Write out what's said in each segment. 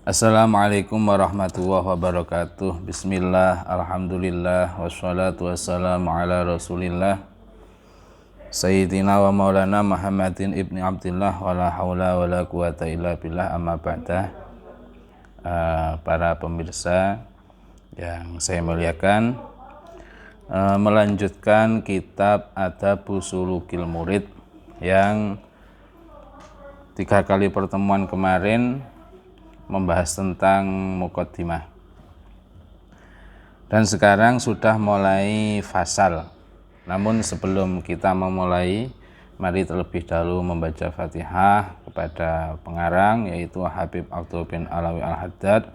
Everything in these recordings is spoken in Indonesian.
Assalamualaikum warahmatullahi wabarakatuh. Bismillah, alhamdulillah, wassalatu wassalamu ala rasulillah Sayyidina wa maulana Muhammadin ibni Abdillah wa la hawla wa la quwata illa billah, amma ba'dah. Para pemirsa yang saya muliakan, melanjutkan kitab Adabus Sulukil Murid yang 3 kali pertemuan kemarin membahas tentang muqaddimah, dan sekarang sudah mulai fasal. Namun sebelum kita memulai, mari terlebih dahulu membaca Fatihah kepada pengarang, yaitu Habib Abdul bin Alawi Al-Haddad,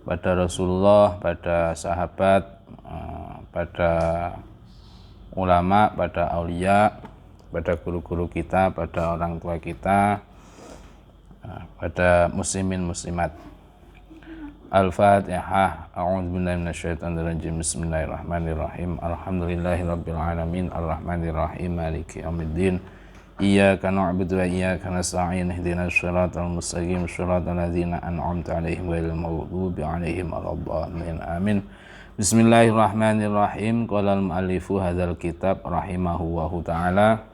pada Rasulullah, pada sahabat, pada ulama, pada aulia, pada guru-guru kita, pada orang tua kita, pada muslimin muslimat. Al-Fatihah. A'udzubillahi minasyaitonirrajim. Bismillahirrahmanirrahim. Alhamdulillahirabbil alamin, arrahmanirrahim, maliki yaumiddin. Iyyaka na'budu wa iyyaka nasta'in. Ihdinas shiratal mustaqim, shiratal ladzina an'amta 'alaihim ghairil maghdubi 'alaihim waladdallin. Amin. Bismillahirrahmanirrahim. Qala al-mu'allifu hadzal kitab rahimahullahu ta'ala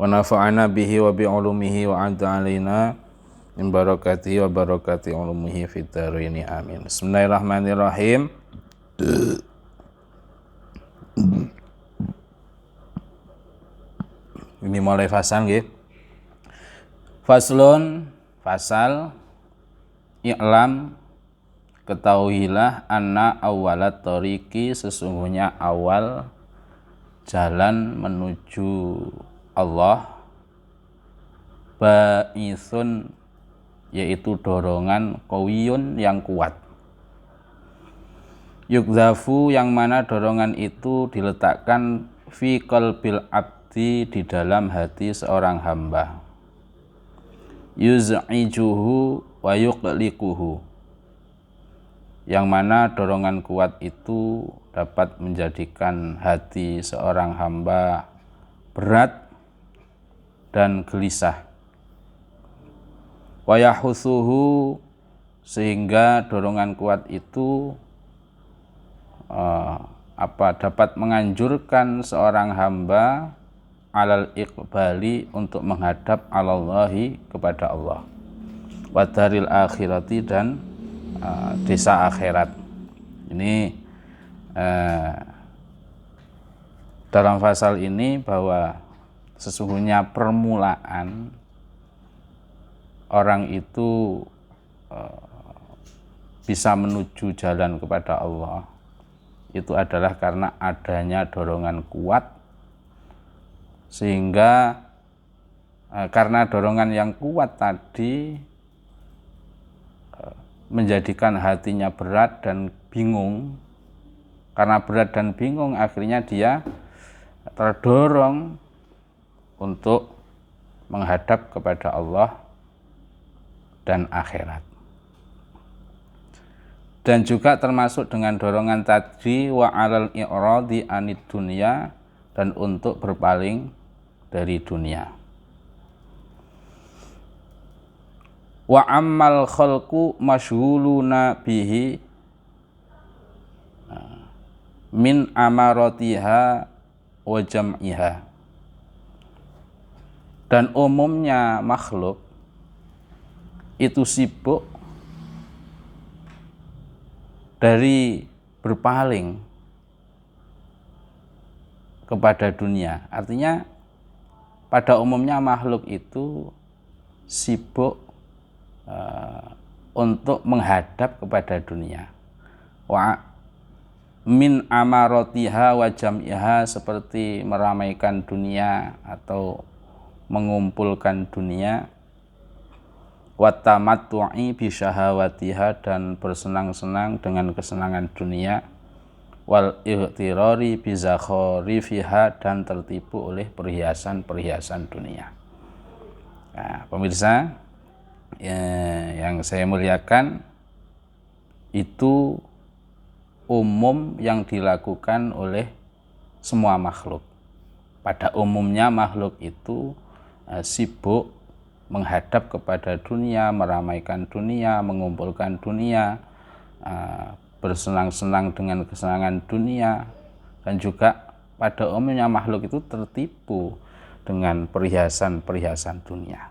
wa nafa'ana bihi wa bi ulumihi wa anta alaina min barakatihi wa barakati ulumihi fid dharain. Amin. Bismillahirrahmanirrahim. Ini mulai fasal nggih. Faslun, fasal. I'lam, ketahuilah, anna awwalat tariqi, sesungguhnya awal jalan menuju Allah, ba'ithun, yaitu dorongan, qawiyun, yang kuat, yukzafu, yang mana dorongan itu diletakkan fi qalbil abdi, di dalam hati seorang hamba, yuz'ijuhu wa yuqliquhu, yang mana dorongan kuat itu dapat menjadikan hati seorang hamba berat dan gelisah. Wa yahutsuhu, sehingga dorongan kuat itu dapat menganjurkan seorang hamba alal iqbali, untuk menghadap alallahi, kepada Allah, wa daril akhirati, dan desa akhirat. Ini dalam fasal ini bahwa sesungguhnya permulaan orang itu bisa menuju jalan kepada Allah itu adalah karena adanya dorongan kuat, sehingga karena dorongan yang kuat tadi menjadikan hatinya berat dan bingung. Karena berat dan bingung, akhirnya dia terdorong untuk menghadap kepada Allah dan akhirat. Dan juga termasuk dengan dorongan tadi, wa alal i'radi anid dunya, dan untuk berpaling dari dunia. Wa ammal khalqu masyghuluna bihi min amaratiha wa jam'iha, dan umumnya makhluk itu sibuk dari berpaling kepada dunia. Artinya pada umumnya makhluk itu sibuk untuk menghadap kepada dunia. Wa min amaratiha wa jam'iha, seperti meramaikan dunia atau mengumpulkan dunia, wa tamattu'i bi syahawatiha, dan bersenang-senang dengan kesenangan dunia, wal igtirari bi zakharifiha, dan tertipu oleh perhiasan-perhiasan dunia. Nah, pemirsa yang saya muliakan, itu umum yang dilakukan oleh semua makhluk. Pada umumnya makhluk itu sibuk menghadap kepada dunia, meramaikan dunia, mengumpulkan dunia, bersenang-senang dengan kesenangan dunia, dan juga pada umumnya makhluk itu tertipu dengan perhiasan-perhiasan dunia.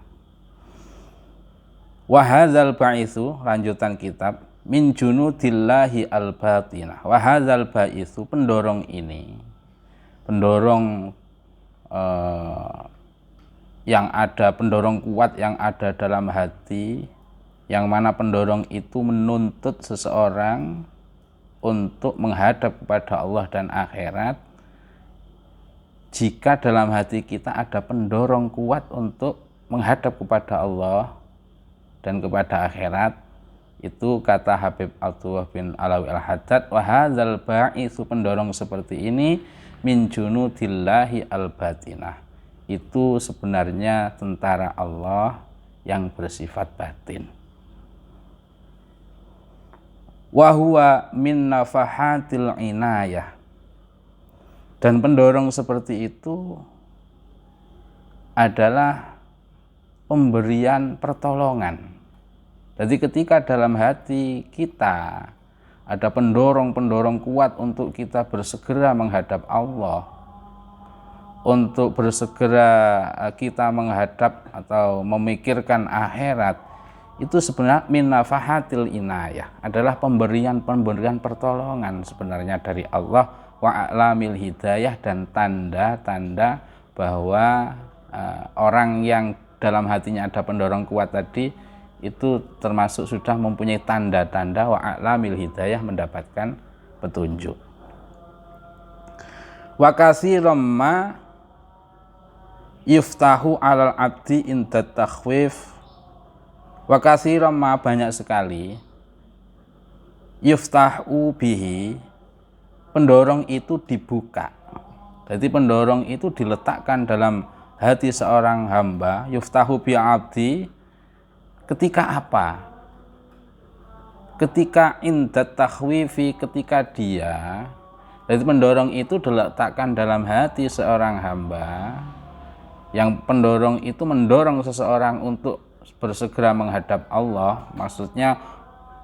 Wa hadzal ba'itsu, lanjutan kitab, min junudillahi al-batinah. Wa hadzal ba'itsu, pendorong ini, pendorong yang ada, pendorong kuat yang ada dalam hati, yang mana pendorong itu menuntut seseorang untuk menghadap kepada Allah dan akhirat. Jika dalam hati kita ada pendorong kuat untuk menghadap kepada Allah dan kepada akhirat, itu kata Habib Abdullah bin Alawi al-Haddad, wa hadzal ba'itsu, pendorong seperti ini, min junudillahi al-batinah, itu sebenarnya tentara Allah yang bersifat batin. Wa huwa min nafahatil inayah, dan pendorong seperti itu adalah pemberian pertolongan. Jadi ketika dalam hati kita ada pendorong-pendorong kuat untuk kita bersegera menghadap Allah, untuk bersegera kita menghadap atau memikirkan akhirat, itu sebenarnya min nafahatil inayah, adalah pemberian pertolongan sebenarnya dari Allah, wa a'lamil hidayah, dan tanda-tanda bahwa orang yang dalam hatinya ada pendorong kuat tadi itu termasuk sudah mempunyai tanda-tanda wa a'lamil hidayah, mendapatkan petunjuk. Wa katsiran ma yuftahu alal abdi inda takhwif. Wa katsiran ma, banyak sekali, yuftahu bihi, pendorong itu dibuka. Jadi pendorong itu diletakkan dalam hati seorang hamba, yuftahu bi abdi, ketika apa? Ketika inda takhwifi, ketika dia, jadi pendorong itu diletakkan dalam hati seorang hamba, yang pendorong itu mendorong seseorang untuk bersegera menghadap Allah, maksudnya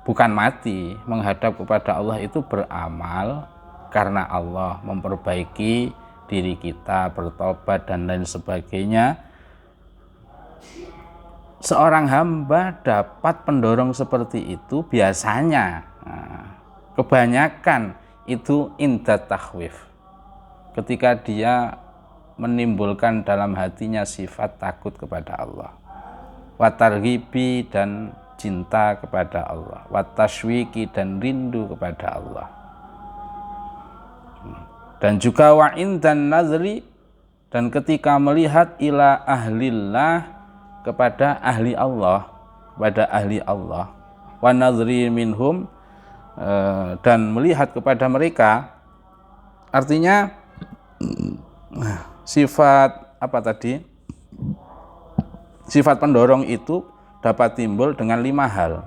bukan mati, menghadap kepada Allah itu beramal karena Allah, memperbaiki diri kita, bertobat dan lain sebagainya. Seorang hamba dapat pendorong seperti itu biasanya, kebanyakan itu inda takhwif, ketika dia menimbulkan dalam hatinya sifat takut kepada Allah, watarghibi, dan cinta kepada Allah, watashwiki, dan rindu kepada Allah, dan juga wa'in dan nazri, dan ketika melihat ila ahlillah, kepada ahli Allah, kepada ahli Allah, wa nazri minhum, dan melihat kepada mereka. Artinya sifat apa tadi? Sifat pendorong itu dapat timbul dengan 5 hal.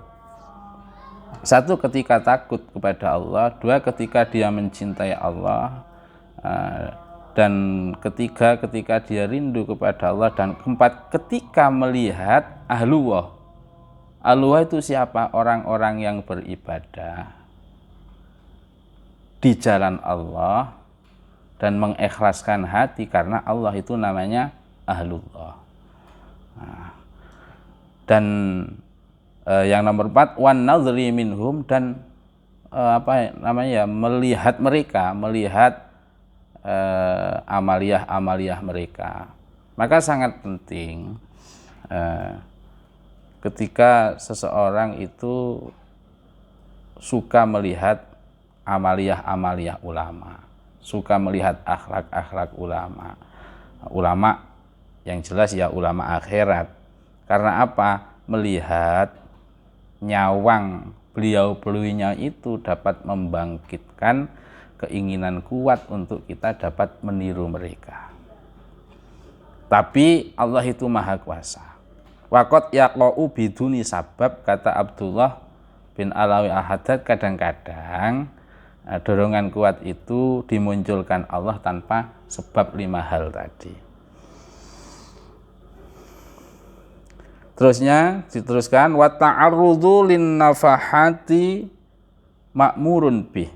1, ketika takut kepada Allah. 2, ketika dia mencintai Allah. Dan ketiga, ketika dia rindu kepada Allah. Dan 4, ketika melihat ahlullah. Ahlullah itu siapa? Orang-orang yang beribadah di jalan Allah dan mengikhlaskan hati karena Allah, itu namanya ahlullah. Dan yang nomor 4, wan nazri minhum, dan melihat mereka, melihat amaliyah mereka. Maka sangat penting ketika seseorang itu suka melihat amaliyah ulama, suka melihat akhlak ulama yang jelas ya ulama akhirat. Karena apa? Melihat nyawang beliau-beliaunya itu dapat membangkitkan keinginan kuat untuk kita dapat meniru mereka. Tapi Allah itu maha kuasa. Waqat yaqa'u biduni sabab, kata Abdullah bin Alawi al-Haddad, kadang-kadang dorongan kuat itu dimunculkan Allah tanpa sebab 5 hal tadi. Terusnya diteruskan wa ta'arrudu lin nafahati ma'murun bih.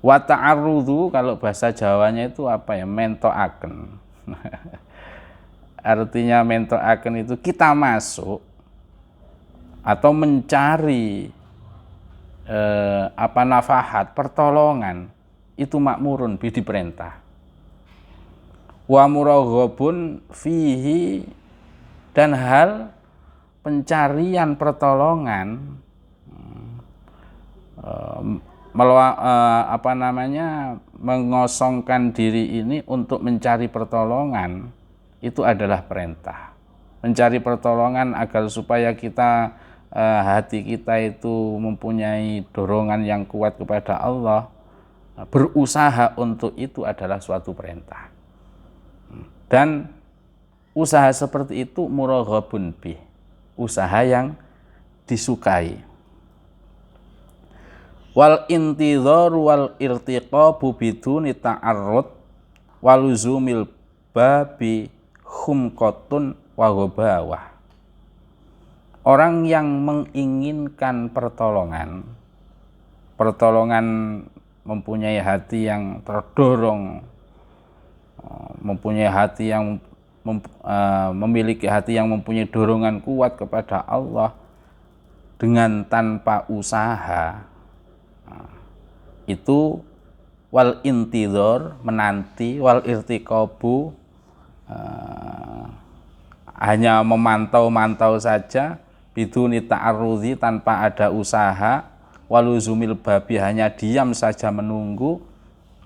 Wa ta'arrudu kalau bahasa Jawanya itu apa ya? Mentoaken. Artinya mentoaken itu kita masuk atau mencari nafahat, pertolongan, itu makmurun bih, diperintah. Wa muraghabun fihi, dan hal pencarian pertolongan mengosongkan diri ini untuk mencari pertolongan itu adalah perintah. Mencari pertolongan agar supaya kita hati kita itu mempunyai dorongan yang kuat kepada Allah, berusaha untuk itu adalah suatu perintah. Dan usaha seperti itu muraghabun bih, usaha yang disukai. Wal intidhar wal irtiqabu biduni ta'arrud waluzumil babi khumqatun wa ghabawah. Orang yang menginginkan pertolongan mempunyai hati yang terdorong, mempunyai hati yang memiliki hati yang mempunyai dorongan kuat kepada Allah dengan tanpa usaha, itu wal intidhar, menanti, wal irtiqabu, hanya memantau-mantau saja, biduni ta'arrudzi, tanpa ada usaha, waluzumil babi, hanya diam saja menunggu.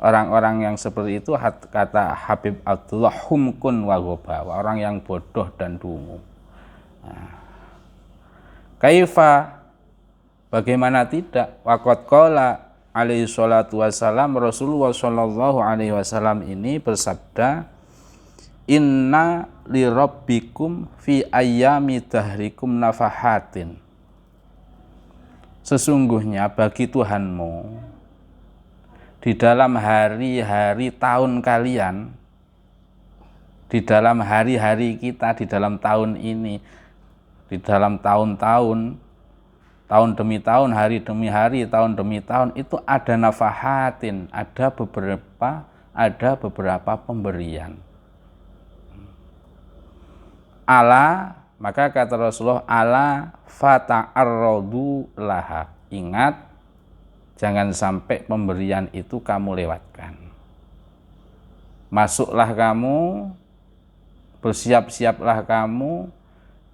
Orang-orang yang seperti itu, kata Habib Abdullah, humkun wa ghabawa, orang yang bodoh dan dungu. Kaifa, bagaimana tidak, waqad qala alaihi salatu wassalam, Rasulullah sallallahu alaihi wasallam ini bersabda, inna li rabbikum fi ayyami dahrikum nafahatin, sesungguhnya bagi Tuhanmu di dalam hari-hari tahun kalian, di dalam hari-hari kita, di dalam tahun ini, di dalam tahun-tahun, tahun demi tahun, hari demi hari, tahun demi tahun, itu ada nafahatin, ada beberapa pemberian. Ala, maka kata Rasulullah, ala fata'arradu laha, ingat, jangan sampai pemberian itu kamu lewatkan. Masuklah kamu, bersiap-siaplah kamu,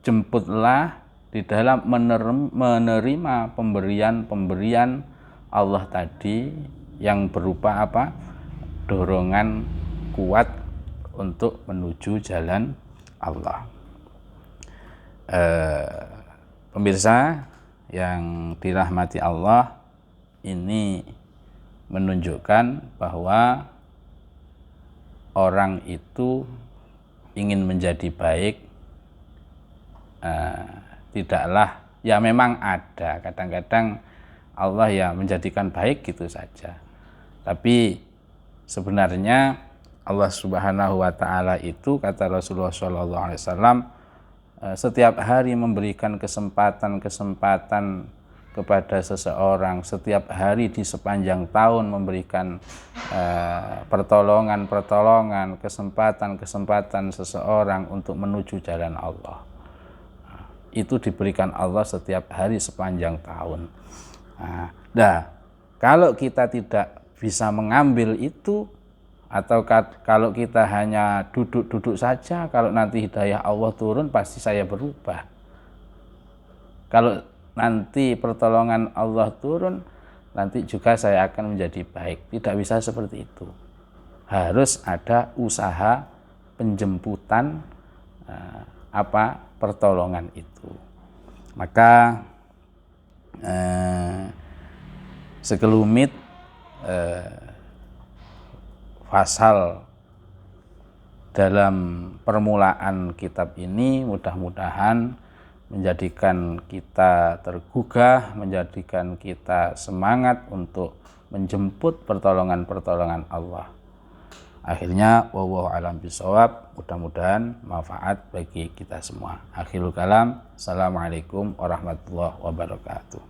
jemputlah di dalam menerima pemberian-pemberian Allah tadi yang berupa apa? Dorongan kuat untuk menuju jalan Allah. Pemirsa yang dirahmati Allah, ini menunjukkan bahwa orang itu ingin menjadi baik, tidaklah, ya memang ada kadang-kadang Allah ya menjadikan baik gitu saja, tapi sebenarnya Allah Subhanahu wa taala itu, kata Rasulullah sallallahu alaihi wasallam, setiap hari memberikan kesempatan kepada seseorang, setiap hari di sepanjang tahun memberikan pertolongan, kesempatan seseorang untuk menuju jalan Allah. Itu diberikan Allah setiap hari sepanjang tahun. Nah, kalau kita tidak bisa mengambil itu, atau kalau kita hanya duduk-duduk saja, kalau nanti hidayah Allah turun pasti saya berubah. Kalau nanti pertolongan Allah turun, nanti juga saya akan menjadi baik. Tidak bisa seperti itu. Harus ada usaha penjemputan pertolongan itu. Maka sekelumit fasal dalam permulaan kitab ini mudah-mudahan menjadikan kita tergugah, menjadikan kita semangat untuk menjemput pertolongan-pertolongan Allah. Akhirnya wallahu alam bisawab, mudah-mudahan manfaat bagi kita semua. Akhirul kalam, assalamualaikum warahmatullahi wabarakatuh.